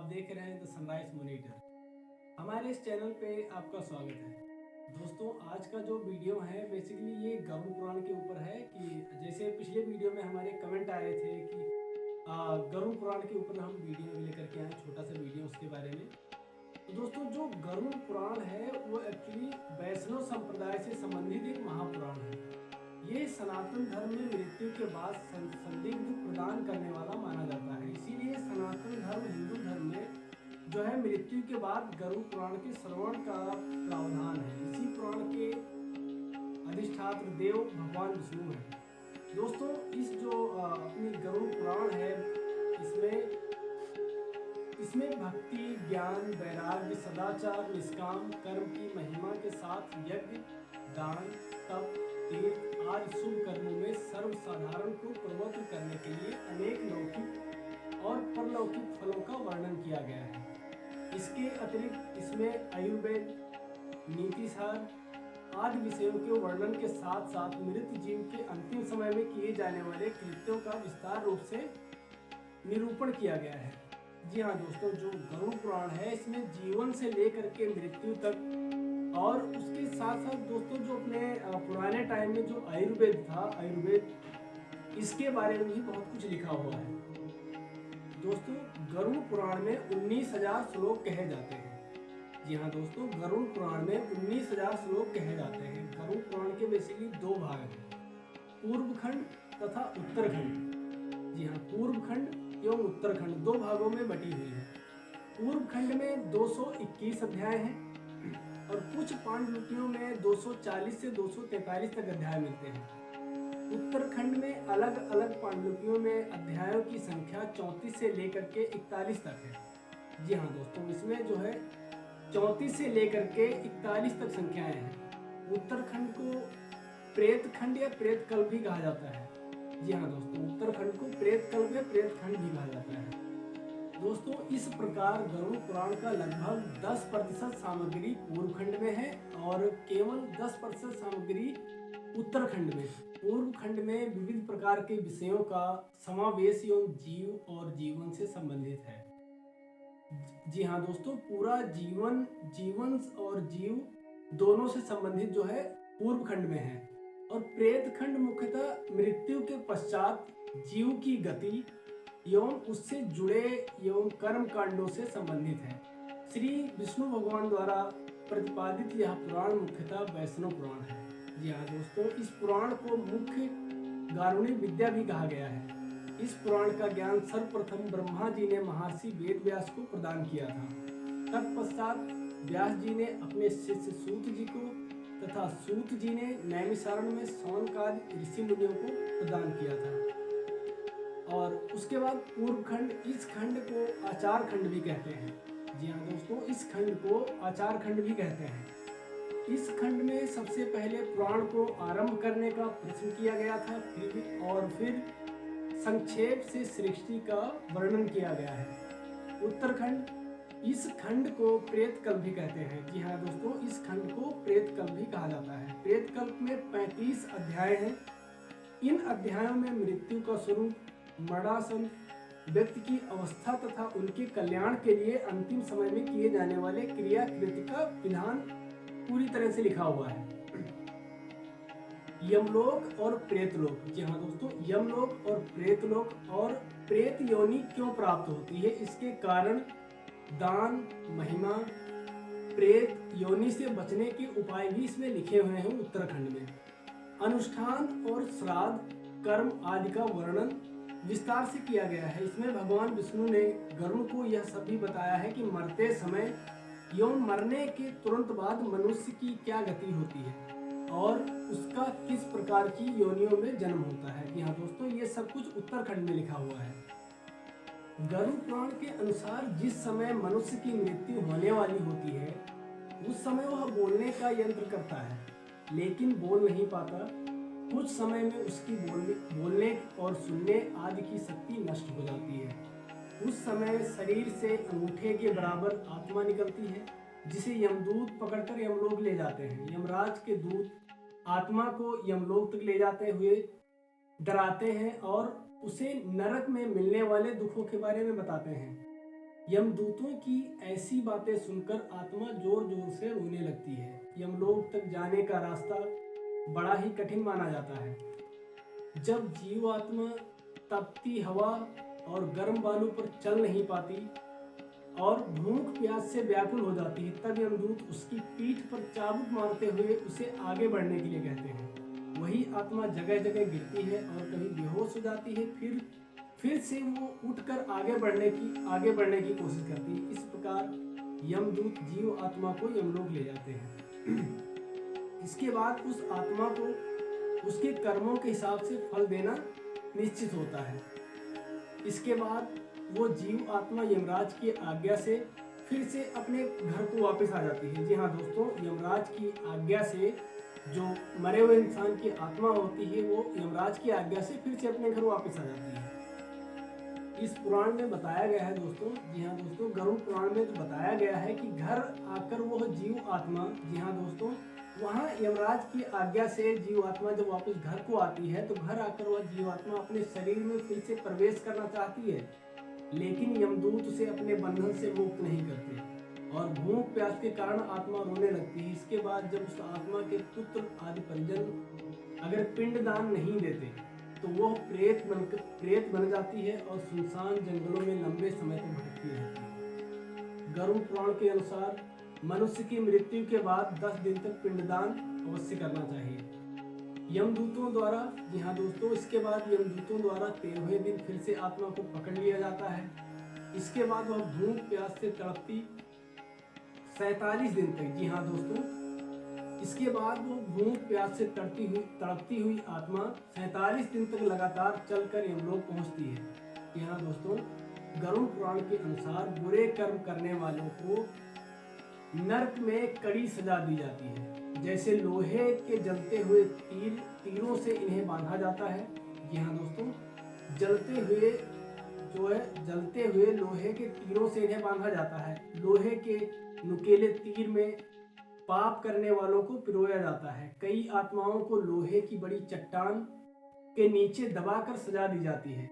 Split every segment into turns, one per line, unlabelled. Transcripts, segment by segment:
आप देख रहे हैं द सनराइज मॉनिटर। हमारे इस चैनल पे आपका स्वागत है। दोस्तों, आज का जो वीडियो है बेसिकली ये गरुड़ पुराण के ऊपर है कि जैसे पिछले वीडियो में हमारे कमेंट आए थे कि गरुड़ पुराण के ऊपर हम वीडियो लेकर के आए, छोटा सा वीडियो उसके बारे में। तो दोस्तों, जो गरुड़ पुराण है वो एक्चुअली वैष्णव संप्रदाय से संबंधित एक महापुराण है। ये सनातन धर्म में मृत्यु के बाद संदिग्ध प्रदान करने वाला माना जाता है। इसीलिए सनातन धर्म हिंदू धर्म में जो है मृत्यु के बाद गरुड़ पुराण के श्रवण का प्रावधान है। इसी पुराण के अधिष्ठात्र देव भगवान विष्णु है। दोस्तों, इस जो अपनी गरुड़ पुराण है इसमें भक्ति, ज्ञान, वैराग्य, सदाचार, निष्काम कर्म की महिमा के साथ यज्ञ, दान, तप, तीर्थ आदि शुभ कर्मों में सर्वसाधारण को प्रवृत्त करने के लिए अनेक लौकिक और परलौकिक फलों का वर्णन किया गया है। इसके अतिरिक्त इसमें आयुर्वेद, नीतिसार आदि विषयों के वर्णन के साथ साथ मृत जीव के अंतिम समय में किए जाने वाले कृत्यों का विस्तार रूप से निरूपण किया गया है। जी हाँ दोस्तों, जो गरुड़ पुराण है इसमें जीवन से लेकर के मृत्यु तक और उसके साथ साथ दोस्तों जो अपने पुराने टाइम में जो आयुर्वेद इसके बारे में भी बहुत कुछ लिखा हुआ है। दोस्तों, गरुड़ पुराण में 19,000 श्लोक कहे जाते हैं। जी हाँ दोस्तों, गरुड़ पुराण में 19,000 श्लोक कहे जाते हैं। गरुड़ पुराण के बेसिकली दो भाग हैं, पूर्व खंड तथा उत्तरखंड। जी हाँ, पूर्व खंड एवं उत्तरखंड दो भागों में बटी हुई है। पूर्व खंड में 221 अध्याय हैं और कुछ पांडुलिपियों में 240 से 243 तक अध्याय मिलते हैं। उत्तरखंड में अलग अलग पांडुलिपियों में अध्यायों की संख्या 34 से लेकर के 41 तक है। जी हाँ दोस्तों, इसमें जो है 34 से लेकर के 41 तक संख्याएं हैं। उत्तरखंड को प्रेत खंड या प्रेत कल्प भी कहा जाता है। जी हाँ दोस्तों, उत्तरखंड को प्रेत कल्प या प्रेत खंड भी कहा जाता है। दोस्तों, इस प्रकार गरुड़ पुराण का लगभग 10% सामग्री पूर्व खंड में है और केवल 10% सामग्री उत्तरखंड में। पूर्व खंड में विविध प्रकार के विषयों का समावेश एवं जीव और जीवन से संबंधित है। जी हाँ दोस्तों, पूरा जीवन और जीव दोनों से संबंधित जो है पूर्व खंड में है और प्रेत खंड मुख्यतः मृत्यु के पश्चात जीव की गति एवं उससे जुड़े एवं कर्म कांडों से संबंधित है। श्री विष्णु भगवान द्वारा प्रतिपादित यह पुराण मुख्यतः वैष्णव पुराण है। जी हाँ दोस्तों, इस पुराण को मुख्य गारुणी विद्या भी कहा गया है। इस पुराण का ज्ञान सर्वप्रथम ब्रह्मा जी ने महर्षि वेद व्यास को प्रदान किया था। तत्पश्चात व्यास जी ने अपने शिष्य सूत जी को तथा सूत जी ने नैमिषारण्य में शौनकादि ऋषि मुनियों को प्रदान किया था। और उसके बाद पूर्व खंड, इस खंड को आचार खंड भी कहते हैं। जी हाँ दोस्तों, इस खंड को आचार खंड भी कहते हैं। इस खंड में सबसे पहले पुराण को आरंभ करने का प्रश्न किया गया था और फिर संक्षेप से सृष्टि का वर्णन किया गया है। उत्तरखंड, इस खंड को प्रेत कल्प भी कहते हैं। जी हाँ दोस्तों, इस खंड को प्रेत कल्प भी कहा जाता है। प्रेत कल्प में 35 अध्याय हैं। इन अध्यायों में मृत्यु का स्वरूप, मरणासन, व्यक्ति की अवस्था तथा उनके कल्याण के लिए अंतिम समय में किए जाने वाले क्रिया कृत्य का विधान पूरी तरह से लिखा हुआ है। यमलोक और प्रेतलोक। जी हाँ दोस्तों, यमलोक और प्रेतलोक और प्रेत योनि क्यों प्राप्त होती है, इसके कारण, दान, महिमा, प्रेत योनि से बचने के उपाय भी इसमें लिखे हुए हैं। उत्तराखंड में अनुष्ठान और श्राद्ध कर्म आदि का वर्णन विस्तार से किया गया है। इसमें भगवान विष्णु ने गरुड़ को यह सब भी बताया है कि मरते समय एवं मरने के तुरंत बाद मनुष्य की क्या गति होती है और उसका किस प्रकार की योनियों में जन्म होता है। जी हाँ दोस्तों, ये सब कुछ उत्तराखंड में लिखा हुआ है। गरुड़ पुराण के अनुसार जिस समय मनुष्य की मृत्यु होने वाली होती है उस समय वह बोलने का यंत्र करता है लेकिन बोल नहीं पाता। कुछ समय में उसकी बोलने और सुनने आदि की शक्ति नष्ट हो जाती है। उस समय शरीर से अंगूठे के बराबर आत्मा निकलती है जिसे यमदूत पकड़कर यमलोक ले जाते हैं। यमराज के दूत आत्मा को यमलोक तक ले जाते हुए डराते हैं और उसे नरक में मिलने वाले दुखों के बारे में बताते हैं। यमदूतों की ऐसी बातें सुनकर आत्मा जोर जोर से रोने लगती है। यमलोक तक जाने का रास्ता बड़ा ही कठिन माना जाता है। जब जीवात्मा तपती हवा और गर्म बालू पर चल नहीं पाती और भूख प्यास से व्याकुल हो जाती है, तब यमदूत उसकी पीठ पर चाबुक मारते हुए उसे आगे बढ़ने के लिए कहते हैं। वही आत्मा जगह जगह गिरती है और कभी बेहोश हो जाती है, फिर से वो उठकर आगे बढ़ने की कोशिश करती है। इस प्रकार यमदूत जीव आत्मा को यमलोक ले जाते हैं। इसके बाद उस आत्मा को उसके कर्मों के हिसाब से फल देना निश्चित होता है। इसके बाद वो जीव आत्मा यमराज की आज्ञा से फिर से अपने घर को वापस आ जाती है। जी हाँ दोस्तों, यमराज की आज्ञा से जो मरे हुए इंसान की आत्मा होती है वो यमराज की आज्ञा से फिर से अपने घर वापस आ जाती है। इस पुराण में बताया गया है दोस्तों, जी हाँ दोस्तों, गरुड़ पुराण में तो बताया गया है कि घर आकर वह जीव आत्मा, जी हाँ दोस्तों, वहाँ यमराज की आज्ञा से जीव आत्मा जब वापस घर को आती है तो घर आकर वह जीव आत्मा अपने शरीर में फिर से प्रवेश करना चाहती है, लेकिन यमदूत उसे अपने बंधन से मुक्त नहीं करते और भूख प्यास के कारण आत्मा रोने लगती है। इसके बाद जब उस आत्मा के पुत्र आदि परिजन अगर पिंडदान नहीं देते तो वह प्रेत बन जाती है और सुनसान जंगलों में लंबे समय तक भटकती रहती है। गरुड़ पुराण के अनुसार मनुष्य की मृत्यु के बाद 10 दिन तक पिंडदान अवश्य करना चाहिए यमदूतों द्वारा। जी हाँ दोस्तों, इसके बाद यमदूतों द्वारा 13वें दिन फिर से आत्मा को पकड़ लिया जाता है। इसके बाद वह भूख प्यास से तड़पती 47 दिन तक, जी हाँ दोस्तों, इसके बाद वो भूख प्यास से तड़पती हुई आत्मा 47 दिन तक लगातार चलकर यमलोक पहुंचती है। जी हाँ दोस्तों, गरुड़ पुराण के अनुसार बुरे कर्म करने वालों को नरक में कड़ी सजा दी जाती है। जैसे लोहे के जलते हुए तीरों से इन्हें बांधा जाता है। जी हाँ दोस्तों, जलते हुए लोहे के तीरों से इन्हें बांधा जाता है। लोहे के नुकीले तीर में पाप करने वालों को पिरोया जाता है। कई आत्माओं को लोहे की बड़ी चट्टान के नीचे दबाकर सजा दी जाती है।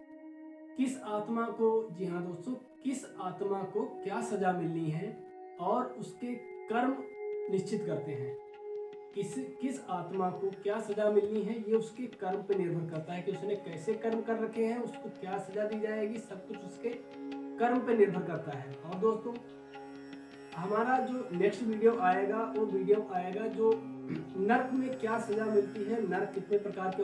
किस आत्मा को, जी हाँ दोस्तों, किस आत्मा को क्या सजा मिलनी है और उसके कर्म निश्चित करते हैं। किस आत्मा को क्या सजा मिलनी है ये उसके कर्म पर निर्भर करता है कि उसने कैसे कर्म कर रखे हैं, उसको क्या सजा दी जाएगी, सब कुछ उसके कर्म पर निर्भर करता है। और दोस्तों, हमारा जो नेक्स्ट वीडियो आएगा वो वीडियो आएगा जो नर्क में क्या सजा मिलती है, नर्क कितने प्रकार के